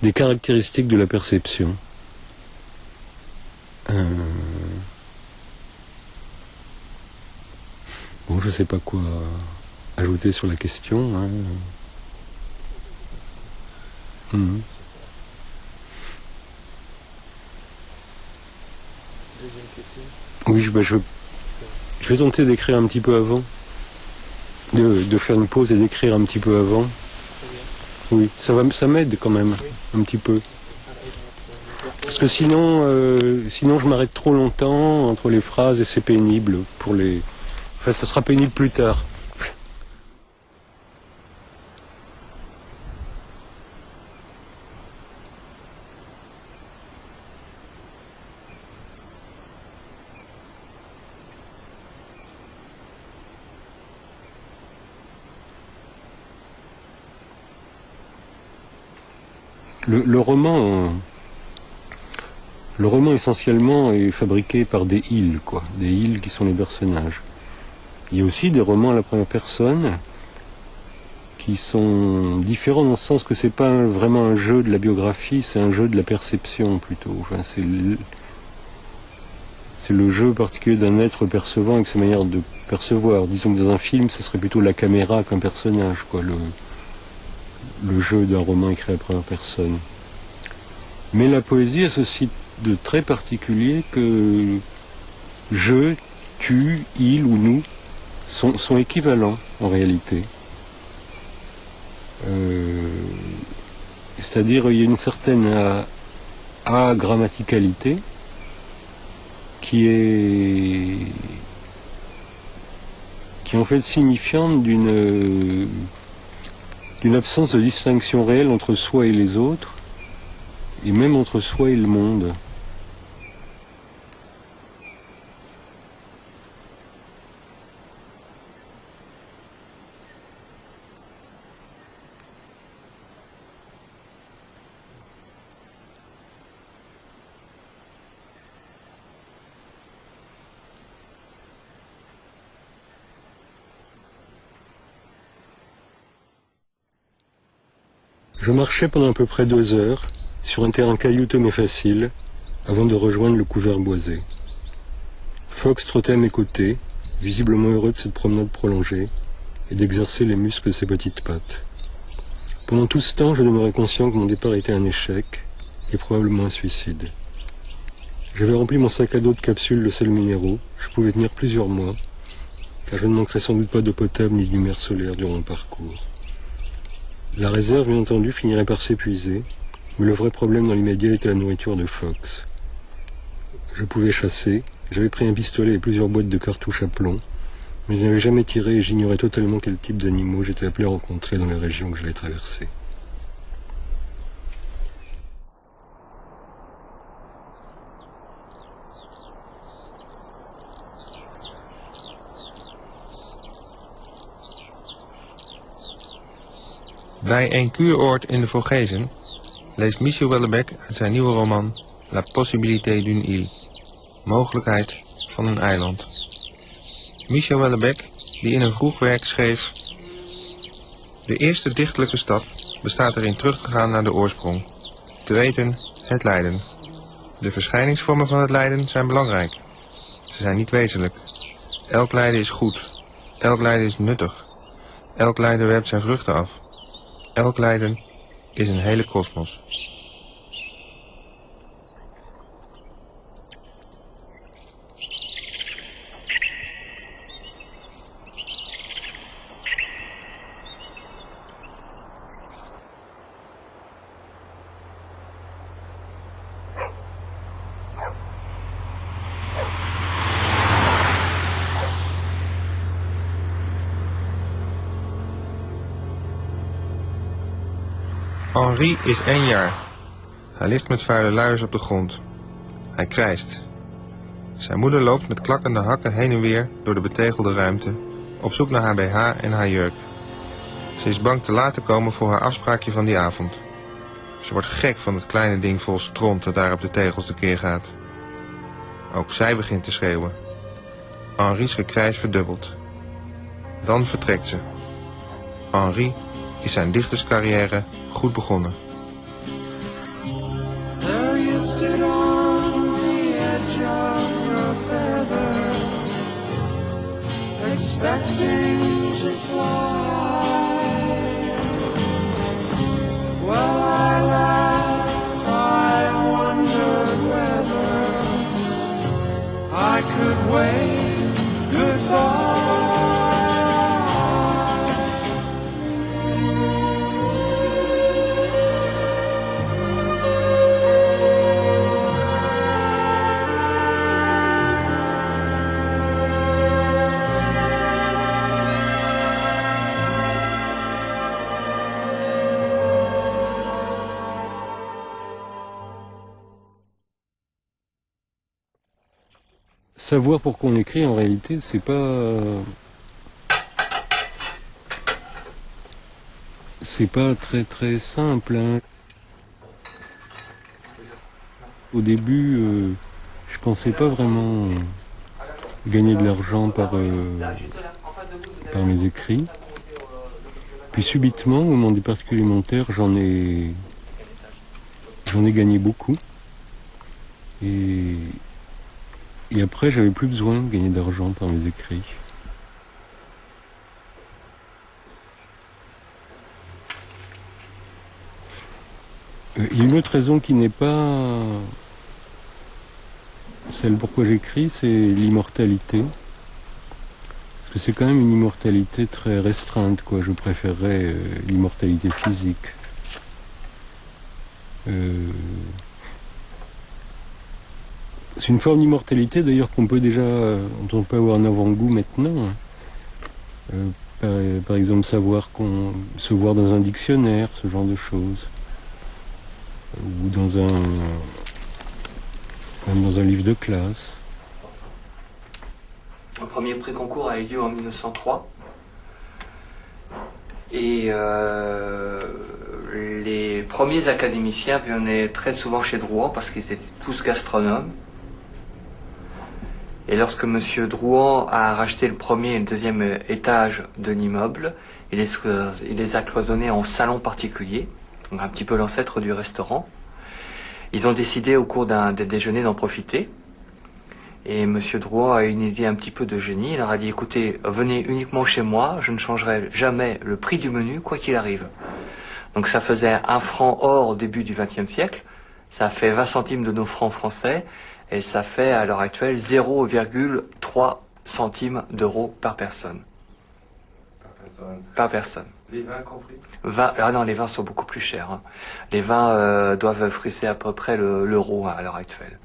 des caractéristiques de la perception. Bon, je ne sais pas quoi ajouter sur la question. Hein. Deuxième question. Oui, je vais tenter d'écrire un petit peu avant. De faire une pause et d'écrire un petit peu avant. Oui, ça m'aide quand même, un petit peu. Parce que sinon je m'arrête trop longtemps entre les phrases et c'est pénible pour les... Enfin, ça sera pénible plus tard. Le roman essentiellement est fabriqué par des ils, quoi. Des ils qui sont les personnages. Il y a aussi des romans à la première personne qui sont différents dans le sens que c'est pas vraiment un jeu de la biographie, c'est un jeu de la perception plutôt. Enfin, c'est le jeu particulier d'un être percevant avec sa manière de percevoir. Disons que dans un film, ça serait plutôt la caméra qu'un personnage, quoi. Le jeu d'un roman écrit à la première personne. Mais la poésie a ceci de très particulier que je, tu, il ou nous sont équivalents en réalité. C'est-à-dire il y a une certaine agrammaticalité qui est en fait signifiante d'une absence de distinction réelle entre soi et les autres, et même entre soi et le monde. Je marchais pendant à peu près 2 heures, sur un terrain caillouteux mais facile, avant de rejoindre le couvert boisé. Fox trottait à mes côtés, visiblement heureux de cette promenade prolongée, et d'exercer les muscles de ses petites pattes. Pendant tout ce temps, je demeurais conscient que mon départ était un échec, et probablement un suicide. J'avais rempli mon sac à dos de capsules de sels minéraux, je pouvais tenir plusieurs mois, car je ne manquerais sans doute pas d'eau potable ni de lumière solaire durant mon parcours. La réserve, bien entendu, finirait par s'épuiser, mais le vrai problème dans l'immédiat était la nourriture de Fox. Je pouvais chasser, j'avais pris un pistolet et plusieurs boîtes de cartouches à plomb, mais je n'avais jamais tiré et j'ignorais totalement quel type d'animaux j'étais appelé à rencontrer dans les régions que j'allais traverser. Bij een kuuroord in de Vogezen leest Michel Houellebecq uit zijn nieuwe roman La possibilité d'une île, mogelijkheid van een eiland. Michel Houellebecq, die in een vroeg werk schreef: de eerste dichtelijke stap bestaat erin terug te gaan naar de oorsprong, te weten het lijden. De verschijningsvormen van het lijden zijn belangrijk. Ze zijn niet wezenlijk. Elk lijden is goed. Elk lijden is nuttig. Elk lijden werpt zijn vruchten af. Elk lijden is een hele kosmos. Henri is 1 jaar. Hij ligt met vuile luiers op de grond. Hij krijst. Zijn moeder loopt met klakkende hakken heen en weer door de betegelde ruimte, op zoek naar haar BH en haar jurk. Ze is bang te laat te komen voor haar afspraakje van die avond. Ze wordt gek van het kleine ding vol stront dat daar op de tegels tekeer gaat. Ook zij begint te schreeuwen. Henri's gekrijs verdubbelt. Dan vertrekt ze. Henri is zijn dichterscarrière goed begonnen. rested on the edge of your feather, expecting to fly. Well, I laughed, I wondered whether I could wave goodbye. Savoir pourquoi on écrit, en réalité, c'est pas très très simple, hein. Au début, je pensais pas vraiment gagner de l'argent par mes écrits. Puis subitement, au moment des particules élémentaires, j'en ai gagné beaucoup. Et après, j'avais plus besoin de gagner d'argent par mes écrits. Il y a une autre raison qui n'est pas celle pourquoi j'écris, c'est l'immortalité. Parce que c'est quand même une immortalité très restreinte, quoi. Je préférerais l'immortalité physique. C'est une forme d'immortalité d'ailleurs qu'on peut déjà, dont on peut avoir un avant-goût maintenant. Par exemple, se voir dans un dictionnaire, ce genre de choses. Ou dans un livre de classe. Le premier pré-concours a eu lieu en 1903. Et les premiers académiciens venaient très souvent chez Drouan parce qu'ils étaient tous gastronomes. Et lorsque M. Drouan a racheté le premier et le deuxième étage de l'immeuble, il les a cloisonnés en salon particulier, donc un petit peu l'ancêtre du restaurant. Ils ont décidé au cours des déjeuners d'en profiter. Et M. Drouan a une idée un petit peu de génie. Il leur a dit, écoutez, venez uniquement chez moi, je ne changerai jamais le prix du menu, quoi qu'il arrive. Donc ça faisait 1 franc or au début du XXe siècle, ça fait 20 centimes de nos francs français, et ça fait à l'heure actuelle 0,3 centimes d'euros par personne. Par personne. Les vins compris? Ah non, les vins sont beaucoup plus chers, hein. Les vins doivent frisser à peu près l'euro à l'heure actuelle.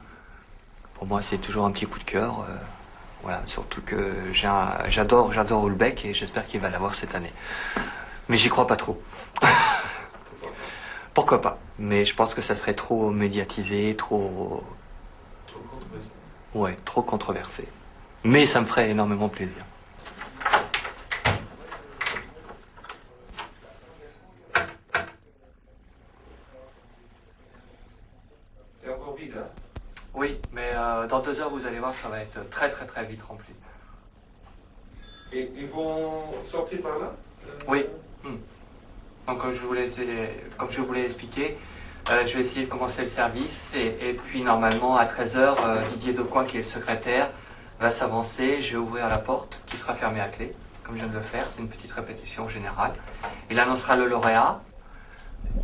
Pour moi, c'est toujours un petit coup de cœur. Voilà, surtout que j'adore Houellebecq et j'espère qu'il va l'avoir cette année. Mais j'y crois pas trop. Pourquoi pas? Mais je pense que ça serait trop médiatisé, trop controversé. Ouais, trop controversé. Mais ça me ferait énormément plaisir. C'est encore vide, hein? Oui, mais dans 2 heures, vous allez voir, ça va être très très très vite rempli. Et ils vont sortir par là? Oui. Donc comme je vous l'ai expliqué, je vais essayer de commencer le service et puis normalement à 13h, Didier Decoing qui est le secrétaire va s'avancer, je vais ouvrir la porte qui sera fermée à clé, comme je viens de le faire, c'est une petite répétition générale. Il annoncera le lauréat.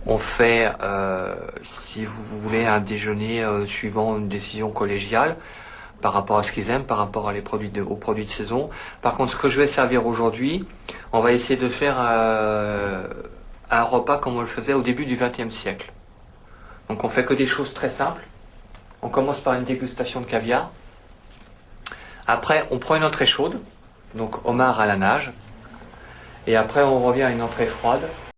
On fait, si vous voulez, un déjeuner suivant une décision collégiale par rapport à ce qu'ils aiment, par rapport aux produits de saison. Par contre, ce que je vais servir aujourd'hui, on va essayer de faire un repas comme on le faisait au début du XXe siècle. Donc on fait que des choses très simples. On commence par une dégustation de caviar. Après, on prend une entrée chaude, donc homard à la nage. Et après, on revient à une entrée froide.